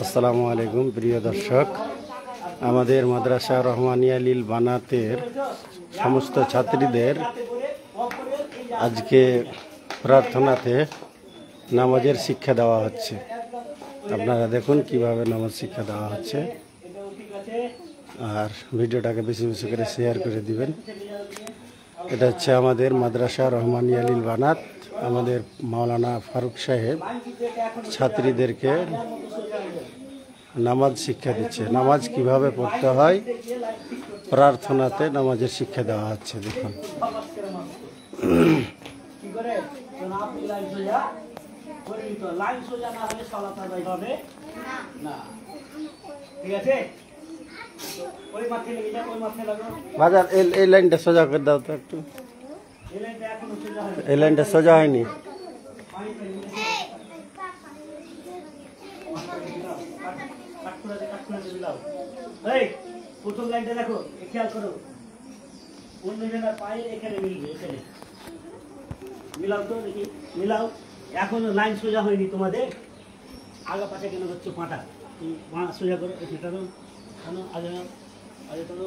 আসসালামু আলাইকুম প্রিয় দর্শক, আমাদের মাদ্রাসা রহমানিয়া লিল বানাতের সমস্ত ছাত্রীদের আজকে প্রার্থনাতে নামাজের শিক্ষা দেওয়া হচ্ছে। আপনারা দেখুন কিভাবে নামাজ শিক্ষা দেওয়া হচ্ছে, আর ভিডিওটাকে বেশি বেশি করে শেয়ার করে দিবেন। এটা হচ্ছে আমাদের মাদ্রাসা রহমানিয়া লিল বানাত। আমাদের মাওলানা ফারুক সাহেব ছাত্রীদেরকে নামাজ শিক্ষা দিচ্ছে। নামাজ কিভাবে পড়তে হয় প্রার্থনাতে নামাজের শিক্ষা দেওয়া হচ্ছে। দেখুন বাজার এই লাইনটা সোজা করে দাও তো একটু। এই লাইনটা সোজা হয়নি। প্রথম লাইনটা দেখো, খেয়াল করো, অন্যজনের পায়ে এখানে মিলবে, এখানে মিলাও তো দেখি, মিলাও। এখনো লাইন সোজা হয়নি তোমাদের, আগা পাশে কেন হচ্ছে পাটা, সোজা করো, সেটা আগে আগে করো।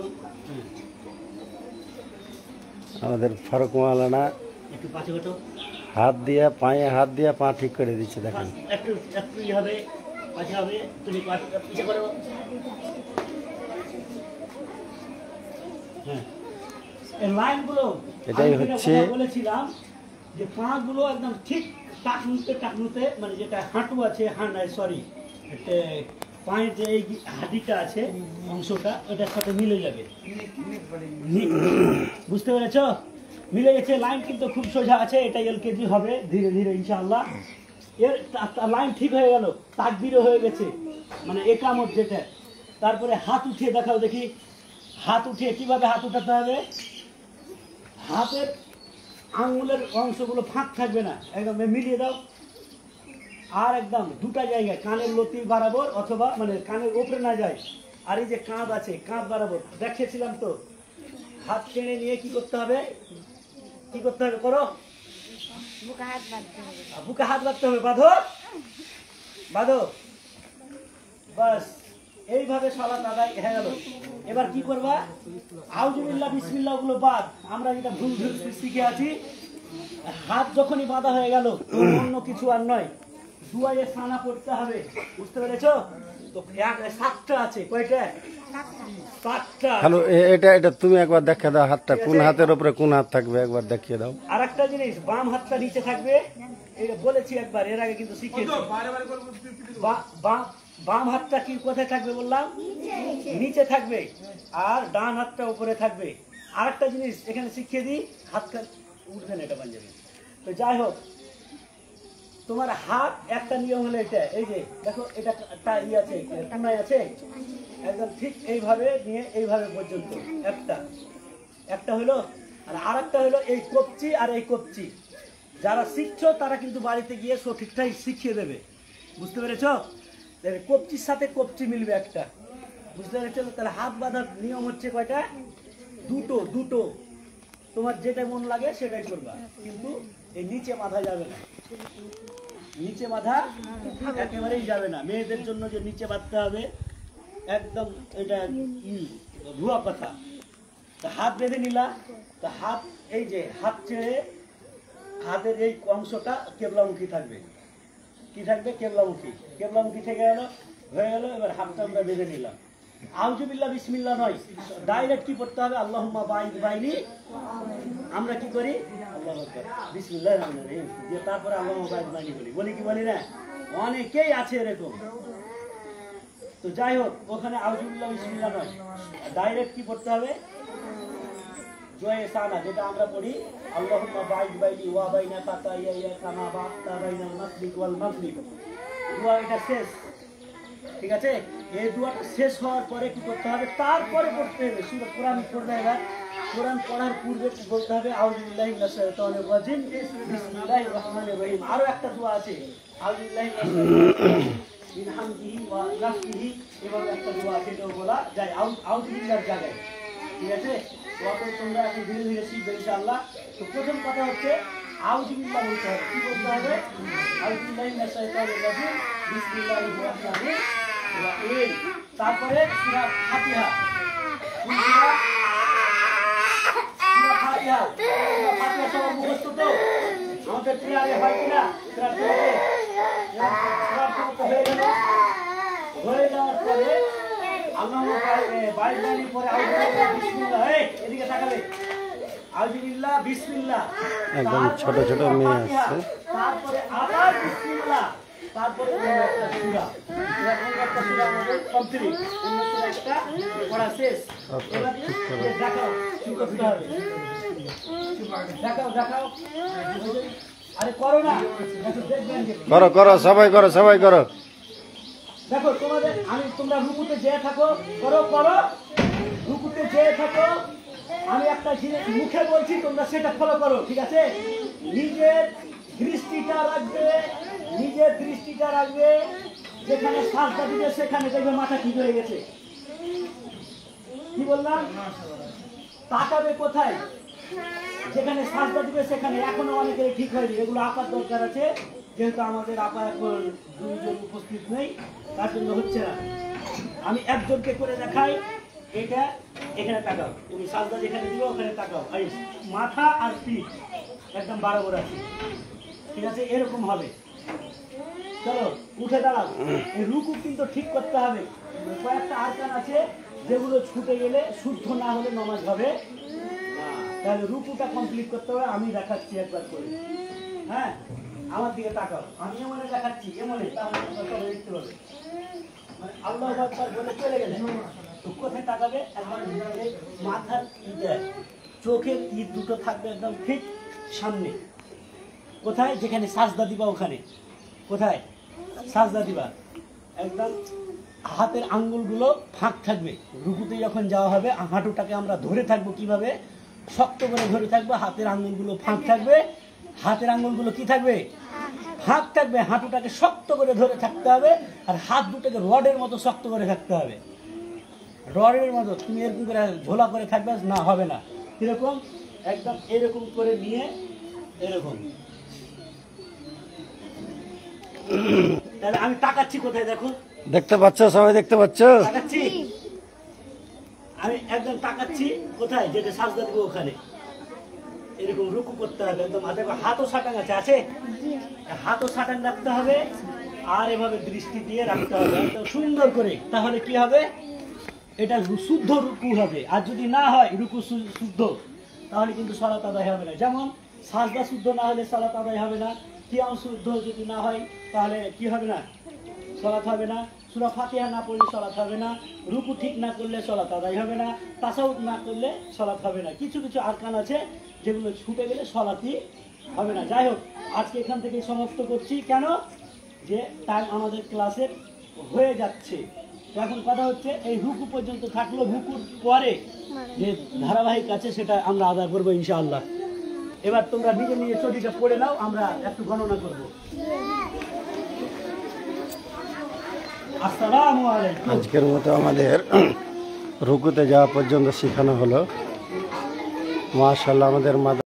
আমাদের ফারুক মাওলানা একটু পাশে ঘটো, হাত দিয়ে পায়ে হাত দিয়ে পা ঠিক করে দিচ্ছে। দেখেন একটু একটু ই হবে, পাশে হবে, তুমি পিছিয়ে করো। হ্যাঁ, এই লাইনগুলো এটাই হচ্ছে, বলেছিলাম যে পাগুলো একদম ঠিক টাকনুতে মানে যেটা হাঁটু আছে, সরি পায়ের যে এই হাঁটিটা আছে অংশটা, ওটার সাথে মিলে যাবে। বুঝতে পেরেছ? মিলে গেছে। লাইন কিন্তু খুব সোজা আছে। এটা এলকেজি হবে ধীরে ধীরে ইনশাআল্লাহ। এর লাইন ঠিক হয়ে গেল, তাকবীরও হয়ে গেছে, মানে একামত যেটা। তারপরে হাত উঠিয়ে দেখাও দেখি। হাত উঠিয়ে কিভাবে হাত উঠাতে হবে? হাতের আঙুলের অংশগুলো ফাঁক থাকবে না, একদম মিলিয়ে দাও। আর একদম দুটা জায়গায়, কানের লতি বরাবর, অথবা মানে কানের উপরে না যায়। আর এই যে কাঁধ আছে, কাঁধ বরাবর দেখেছিলাম তো। হাত টেনে নিয়ে কি করতে হবে? কি করতে হবে করো? বুকে হাত বাঁধতে হবে। বাঁধো বাঁধো, বাস। এইভাবে সালাত আদায় হয়ে গেল। এবার কি করবা? আউযুবিল্লাহ বিসমিল্লাহ গুলো বাদ। আমরা যেটা ভুল শিখে আছি, হাত যখনই বাঁধা হয়ে গেল, অন্য কিছু আর নয়, দুয়ারে সানা পড়তে হবে। বুঝতে পেরেছো তো? 7টা আছে, কয়টা? 7টা। হ্যালো, এটা তুমি একবার দেখিয়ে দাও। হাতটা কোন হাতের উপরে কোন হাত থাকবে একবার দেখিয়ে দাও। আর একটা জিনিস, বাম হাতটা নিচে থাকবে। এটা বলেছি একবার, এর আগে কিন্তু শিখিয়েছি। বাম হাতটা কি কোথায় থাকবে বললাম? নিচে থাকবে। আর ডান হাতটা উপরে থাকবে। আর একটা জিনিস এখানে শিখিয়ে দিই, হাতটা উঠবে না, এটা পাঞ্জাবি। তো যাই হোক, তোমার হাত একটা নিয়ম হলো এটা, এই যে দেখো, এটা ই আছে, কোনায় আছে, একদম ঠিক এইভাবে নিয়ে এইভাবে পর্যন্ত একটা হলো। আর আরেকটা হলো এই কবজি আর এই কবজি। যারা শিখছো তারা কিন্তু বাড়িতে গিয়ে সঠিকটাই শিখিয়ে দেবে। বুঝতে পেরেছ? কবজির সাথে কবজি মিলবে একটা। বুঝতে পেরেছ? তাহলে হাত বাঁধার নিয়ম হচ্ছে কয়টা? দুটো। তোমার যেটা মন লাগে সেটাই করবা, কিন্তু এই নিচে বাঁধা যাবে না। নিচে বাঁধা একেবারেই যাবে না। মেয়েদের জন্য যে নিচে বাঁধতে হবে, একদম এটা ভুয়া কথা। হাত বেঁধে নিলা, তা হাত, এই যে হাত ছেড়ে হাতের এই অংশটা কেবলামুখী থাকবে। কি থাকবে? কেবলামুখী থেকে গেল, হয়ে গেল। এবার হাতটা আমরা বেঁধে নিলাম। আউযুবিল্লাহ বিসমিল্লাহ নয়, ডাইরেক্ট কি পড়তে হবে? আল্লাহুম্মা বাঈদ বাইনি। আমরা কি করি? আল্লাহু আকবার, বিসমিল্লাহির রহমানির রহিম দিয়ে তারপরে আল্লাহুম্মা বাঈদ বাইনি বলি কি বলি না? অনেকেই আছে এরকম। তো যাই হোক, ওখানে আউযুবিল্লাহ বিসমিল্লাহ নয়, ডাইরেক্ট কি পড়তে হবে? জয়ে সানা, যেটা আমরা পড়ি, আল্লাহুম্মা বাঈদ বাইনি ওয়া বাইনা খাতায়ায়া কামা বা'আতা বাইনাল মাশরিক ওয়াল মাগরিব। দোয়া এটা শেষ, ঠিক আছে? এই দোয়াটা শেষ হওয়ার পরে কি করতে হবে? তারপরে পড়তে হবে সূরা কোরআন পড়বে। এবার কোরআন পড়ার পূর্বে কি বলতে হবে? আউযুবিল্লাহি মিনাশ শাইতানির রাজিম, বিসমিল্লাহির রহমানির রহিম। আরো একটা দোয়া আছে, আউযুবিল্লাহি মিনাশ শাইতানির মিন হামদিহি ওয়া নাফসিহি, এভাবে একটা দোয়া আছে, এটাও বলা যায় আউযুবিল্লাহর জায়গায়। ঠিক আছে? তো তোমরা এখন ধীরে ধীরে শিখবে ইনশাআল্লাহ। তো প্রথম কথা হচ্ছে আউযুবিল্লাহ বলতে হবে। কি বলতে হবে? আউযুবিল্লাহি মিনাশ শাইতানির রাজিম, বিসমিল্লাহির রহমানির রহিম। তারপরে সূরা ফাতিহা, সূরা ফাতিহা, সূরা ফাতিহা সবার মুখস্থ তো? আমাদের প্রিয়ারে হয় কিনা? হয়ে গেল। হয়ে যাওয়ার পরে আল্লাহ বাইশ পরে বিসমিল্লাহ, এদিকে তাকাবে, আউযুবিল্লাহ, বিসমিল্লাহ, একদম ছোট ছোট মেয়ে আসছে। তারপরে আবার বিসমিল্লাহ, তারপরে একটা সূরা, একটা সূরা আমাদের কমপ্লিট, অন্য সূরা একটা পড়া শেষ। এবার দেখাও কি করতে হবে, দেখাও। আরে করো না, দেখবেন করো করো, সবাই করো, সবাই করো। দেখো তোমাদের তোমরা রুকুতে যেয়ে থাকো, করো রুকুতে যেয়ে থাকো। আমি একটা জিনিস মুখে বলছি, তোমরা সেটা ফলো করো, ঠিক আছে? নিজের দৃষ্টিটা রাখবে যেখানে শ্বাসটা দিবে সেখানে দেখবে মাথা ঠিক হয়ে গেছে। কি বললাম? তাকাবে কোথায়? যেখানে শ্বাসটা দিবে সেখানে। এখনো অনেকের ঠিক হয়নি, এগুলো আপার দরকার আছে, যেহেতু আমাদের আপা এখন দুইজন উপস্থিত নেই, তার জন্য হচ্ছে না। আমি একজনকে করে দেখাই। এটা এখানে তাকাও, তুমি সাজদা যেখানে দিবে ওখানে তাকাও, এই মাথা আর পিঠ একদম বরাবর আছে, ঠিক আছে? এরকম হবে। চলো উঠে দাঁড়াও। এই রুকু কিন্তু ঠিক করতে হবে। কয়েকটা আরকান আছে যেগুলো ছুটে গেলে, শুদ্ধ না হলে নামাজ হবে না। তাহলে রুকুটা কমপ্লিট করতে হবে। আমি দেখাচ্ছি একবার করে, হ্যাঁ? আমার দিকে তাকাও, আমি এমনে দেখাচ্ছি, এমনে, তাহলে তোমরা দেখতে পাবে। মানে আল্লাহু আকবার বলে চলে গেলে কোথায় তাকাবে? একবার মাথার চোখের ঈদ দুটো থাকবে একদম ঠিক সামনে। কোথায়? যেখানে সাজদা দিবা ওখানে। কোথায় সাজদা দিবা? একদম হাতের আঙ্গুলগুলো ফাঁক থাকবে। রুকুতে যখন যাওয়া হবে হাঁটুটাকে আমরা ধরে থাকবো, কিভাবে? শক্ত করে ধরে থাকবো, হাতের আঙ্গুলগুলো ফাঁক থাকবে। হাতের আঙ্গুলগুলো কি থাকবে? ফাঁক থাকবে। হাঁটুটাকে শক্ত করে ধরে থাকতে হবে, আর হাত দুটোকে রডের মতো শক্ত করে থাকতে হবে। রডের মতো তুমি এরকম করে ঝোলা করে থাকবে না, হবে না। কিরকম? একদম এরকম করে নিয়ে এরকম। তাহলে আমি তাকাচ্ছি কোথায় দেখো, দেখতে পাচ্ছ? সবাই দেখতে পাচ্ছ? তাকাচ্ছি, আমি একদম তাকাচ্ছি কোথায়? যেটা সাজদা দিব ওখানে। এরকম রুকু করতে হবে একদম। হাতও সাটাং আছে, হাতও সাটাং রাখতে হবে, আর এভাবে দৃষ্টি দিয়ে রাখতে হবে একদম সুন্দর করে। তাহলে কি হবে? এটা শুদ্ধ রুকু হবে। আর যদি না হয় রুকু শুদ্ধ, তাহলে কিন্তু সালাত আদায় হবে না। যেমন সাজদা শুদ্ধ না হলে সালাত আদায় হবে না। কিয়াম শুদ্ধ যদি না হয় তাহলে কি হবে না? সালাত হবে না। সূরা ফাতিহা না পড়লে সালাত হবে না। রুকু ঠিক না করলে সালাত আদায় হবে না। তাসাউদ না করলে সালাত হবে না। কিছু কিছু আরকান আছে যেগুলো ছুটে গেলে সালাতই হবে না। যাই হোক, আজকে এখান থেকে সমাপ্ত করছি। কেন? যে টাইম আমাদের ক্লাসের হয়ে যাচ্ছে। এখন কথা হচ্ছে এই রুকু পর্যন্ত থাকলো, রুকুর পরে যে ধারাবাহিক আছে সেটা আমরা আদায় করবো ইনশাআল্লাহ। এবার তোমরা নিজে নিজে চটিটা পড়ে নাও, আমরা একটু গণনা করবো। আসসালামু আলাইকুম। আজকের মতো আমাদের রুকুতে যাওয়া পর্যন্ত শেখানো হলো। মাশাআল্লাহ, আমাদের